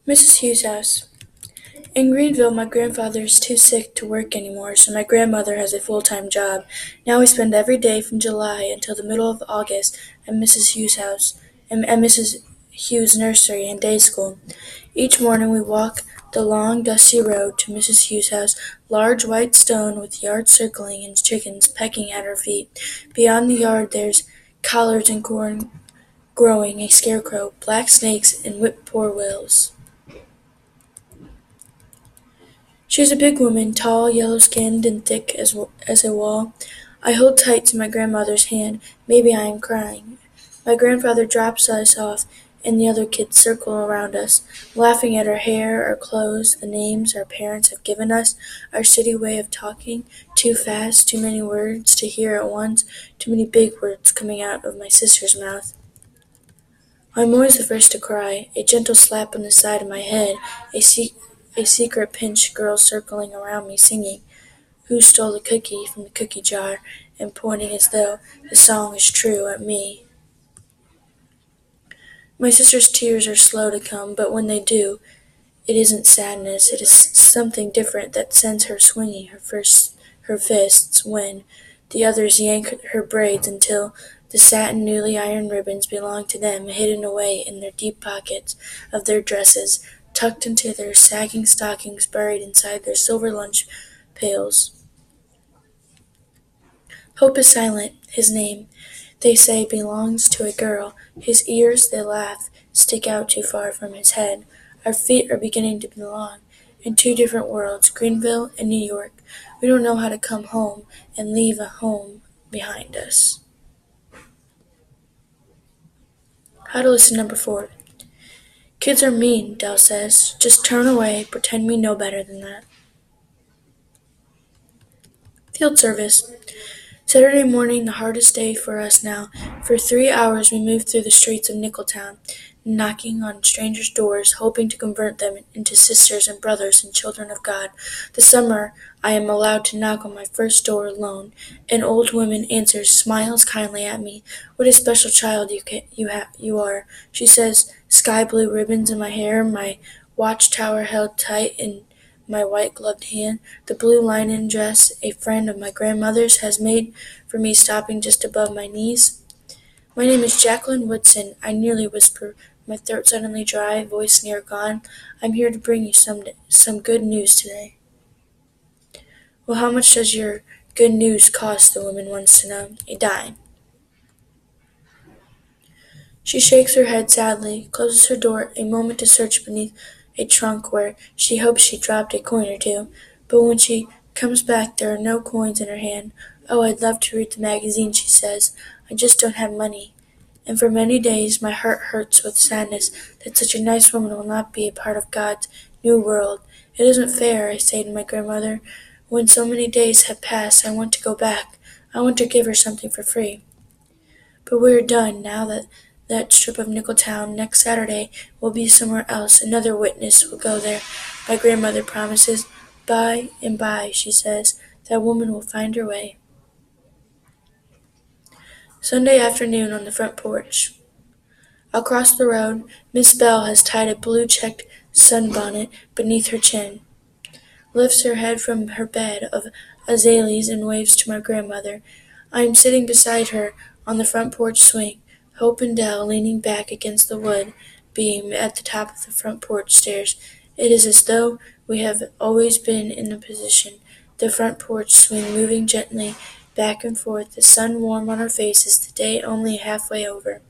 Mrs. Hughes' house. In Greenville, my grandfather is too sick to work anymore, so my grandmother has a full-time job. Now we spend every day from July until the middle of August at Mrs. Hughes' house, and at Mrs. Hughes' nursery and day school. Each morning we walk the long, dusty road to Mrs. Hughes' house, large white stone with yards circling and chickens pecking at our feet. Beyond the yard there's collards and corn growing, a scarecrow, black snakes, and whip-poor-wills. She is a big woman, tall, yellow-skinned, and thick as a wall. I hold tight to my grandmother's hand. Maybe I am crying. My grandfather drops us off, and the other kids circle around us, laughing at our hair, our clothes, the names our parents have given us, our city way of talking, too fast, too many words to hear at once, too many big words coming out of my sister's mouth. I'm always the first to cry, a gentle slap on the side of my head, a secret pinch, girls circling around me singing, "Who stole the cookie from the cookie jar?" and pointing as though the song is true at me. My sister's tears are slow to come, but when they do, it isn't sadness, it is something different that sends her swinging her fists when the others yank her braids until the satin newly ironed ribbons belong to them, hidden away in their deep pockets of their dresses, tucked into their sagging stockings, buried inside their silver lunch pails. Hope is silent. His name, they say, belongs to a girl. His ears, they laugh, stick out too far from his head. Our feet are beginning to belong in two different worlds, Greenville and New York. We don't know how to come home and leave a home behind us. How to listen number 4. Kids are mean, Dell says. Just turn away, pretend we know better than that. Field service. Saturday morning, the hardest day for us now. For 3 hours we moved through the streets of Nickeltown, knocking on strangers' doors, hoping to convert them into sisters and brothers and children of God. This summer I am allowed to knock on my first door alone. An old woman answers, smiles kindly at me. "What a special child you are," she says, sky-blue ribbons in my hair, my watchtower held tight in my white-gloved hand, the blue linen dress a friend of my grandmother's has made for me stopping just above my knees. "My name is Jacqueline Woodson," I nearly whisper, my throat suddenly dry, voice near gone. "I'm here to bring you some good news today." "Well, how much does your good news cost?" the woman wants to know. "A dime." She shakes her head sadly, closes her door a moment to search beneath a trunk where she hopes she dropped a coin or two, but when she comes back there are no coins in her hand. "Oh, I'd love to read the magazine," she says. "I just don't have money." And for many days my heart hurts with sadness that such a nice woman will not be a part of God's new world. "It isn't fair," I say to my grandmother. "When so many days have passed, I want to go back. I want to give her something for free." But we are done now that strip of Nickeltown. Next Saturday we'll be somewhere else. Another witness will go there. My grandmother promises. By and by, she says, that woman will find her way. Sunday afternoon on the front porch. Across the road, Miss Bell has tied a blue-checked sunbonnet beneath her chin, lifts her head from her bed of azaleas and waves to my grandmother. I am sitting beside her on the front porch swing, Hope and Dell leaning back against the wood beam at the top of the front porch stairs. It is as though we have always been in the position, the front porch swing moving gently back and forth, the sun warm on our faces, the day only halfway over.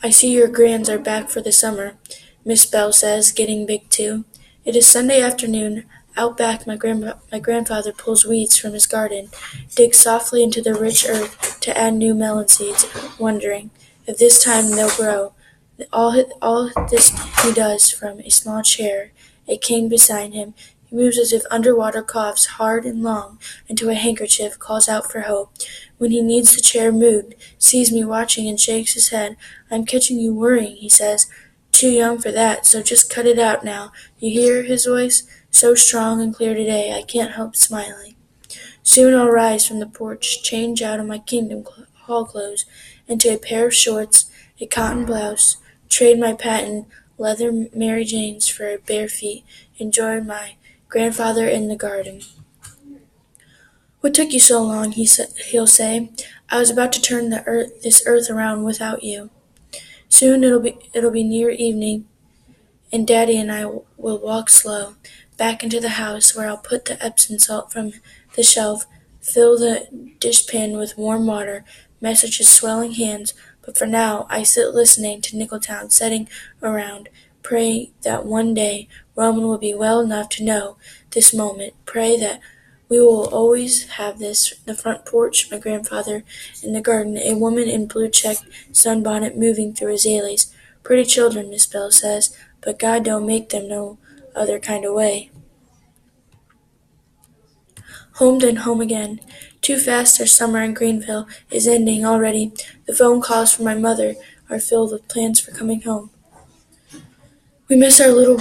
"I see your grands are back for the summer," Miss Bell says, getting big too. It is Sunday afternoon. Out back my grandfather pulls weeds from his garden, digs softly into the rich earth to add new melon seeds, wondering if this time they'll grow. All this he does from a small chair, a cane beside him. He moves as if underwater, coughs hard and long into a handkerchief, calls out for Hope. When he needs the chair moved, sees me watching and shakes his head. "I'm catching you worrying," he says. "Too young for that, so just cut it out now. You hear his voice? So strong and clear today, I can't help smiling. Soon I'll rise from the porch, change out of my Kingdom Hall clothes into a pair of shorts, a cotton blouse, trade my patent leather Mary Janes for bare feet, and join my grandfather in the garden. What took you so long? He'll say. I was about to turn this earth around without you. Soon it'll be near evening, and Daddy and I will walk slow back into the house where I'll put the Epsom salt from the shelf, fill the dishpan with warm water, message his swelling hands. But for now, I sit listening to Nickeltown setting around, pray that one day Roman will be well enough to know this moment, pray that we will always have this, the front porch, my grandfather, in the garden, a woman in blue-checked sunbonnet moving through azaleas. Pretty children, Miss Bell says, but God don't make them no other kind of way. Home then home again. Too fast our summer in Greenville is ending already. The phone calls from my mother are filled with plans for coming home. We miss our little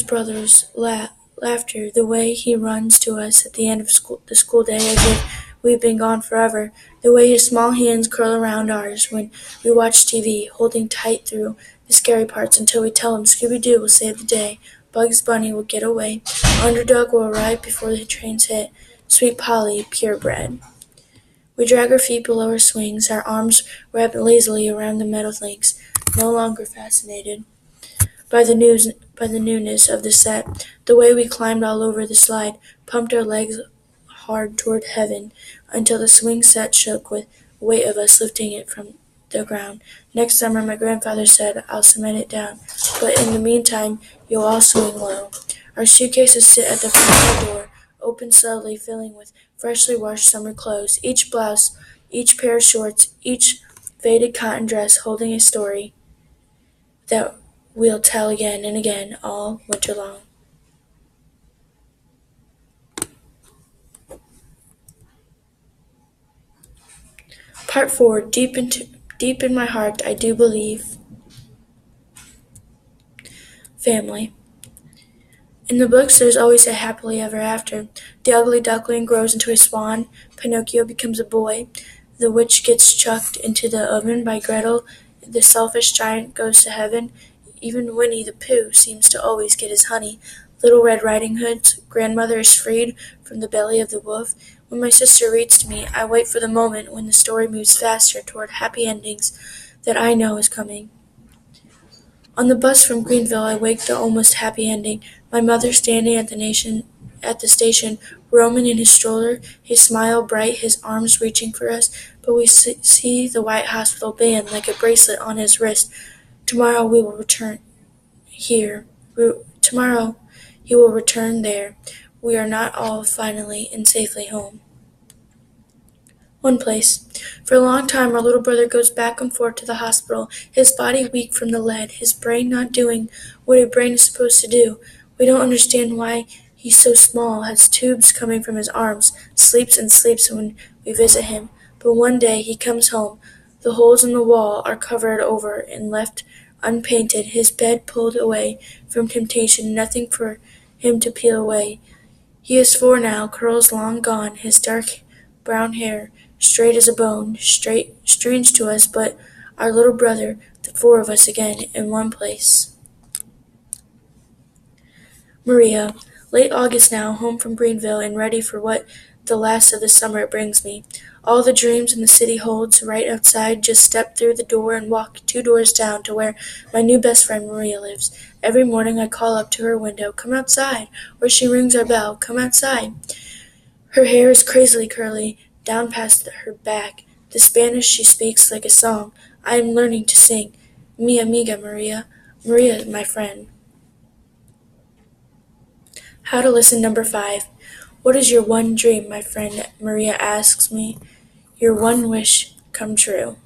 brother's laughter, the way he runs to us at the end of the school day as if we've been gone forever, the way his small hands curl around ours when we watch TV, holding tight through the scary parts until we tell him Scooby-Doo will save the day, Bugs Bunny will get away, Underdog will arrive before the trains hit, Sweet Polly, purebred. We drag our feet below our swings, our arms wrapped lazily around the metal links, no longer fascinated by the newness of the set, the way we climbed all over the slide, pumped our legs hard toward heaven until the swing set shook with the weight of us lifting it from the ground. Next summer, my grandfather said, I'll cement it down, but in the meantime, you'll all swing low. Our suitcases sit at the front door, open slowly, filling with freshly washed summer clothes, each blouse, each pair of shorts, each faded cotton dress holding a story that we'll tell again and again all winter long. Part 4. Deep in my heart, I do believe. Family. In the books, there's always a happily ever after. The ugly duckling grows into a swan. Pinocchio becomes a boy. The witch gets chucked into the oven by Gretel. The selfish giant goes to heaven. Even Winnie the Pooh seems to always get his honey. Little Red Riding Hood's grandmother is freed from the belly of the wolf. When my sister reads to me, I wait for the moment when the story moves faster toward happy endings that I know is coming. On the bus from Greenville, I wake the almost happy ending. My mother standing at the station, Roman in his stroller, his smile bright, his arms reaching for us, but we see the white hospital band like a bracelet on his wrist. Tomorrow we will return here. Tomorrow he will return there. We are not all finally and safely home. One place. For a long time, our little brother goes back and forth to the hospital, his body weak from the lead, his brain not doing what a brain is supposed to do. We don't understand why he's so small, has tubes coming from his arms, sleeps and sleeps when we visit him. But one day he comes home. The holes in the wall are covered over and left unpainted, his bed pulled away from temptation, nothing for him to peel away. He is 4 now, curls long gone, his dark brown hair straight as a bone, strange to us, but our little brother, the 4 of us again, in one place. Maria, late August now, home from Greenville and ready for what the last of the summer brings me. All the dreams in the city holds, right outside, just step through the door and walk 2 doors down to where my new best friend Maria lives. Every morning I call up to her window, come outside, or she rings our bell, come outside. Her hair is crazily curly, down past her back. The Spanish she speaks like a song. I am learning to sing. Mi amiga Maria. Maria, my friend. How to listen number 5. What is your one dream, my friend? Maria asks me. Your one wish come true.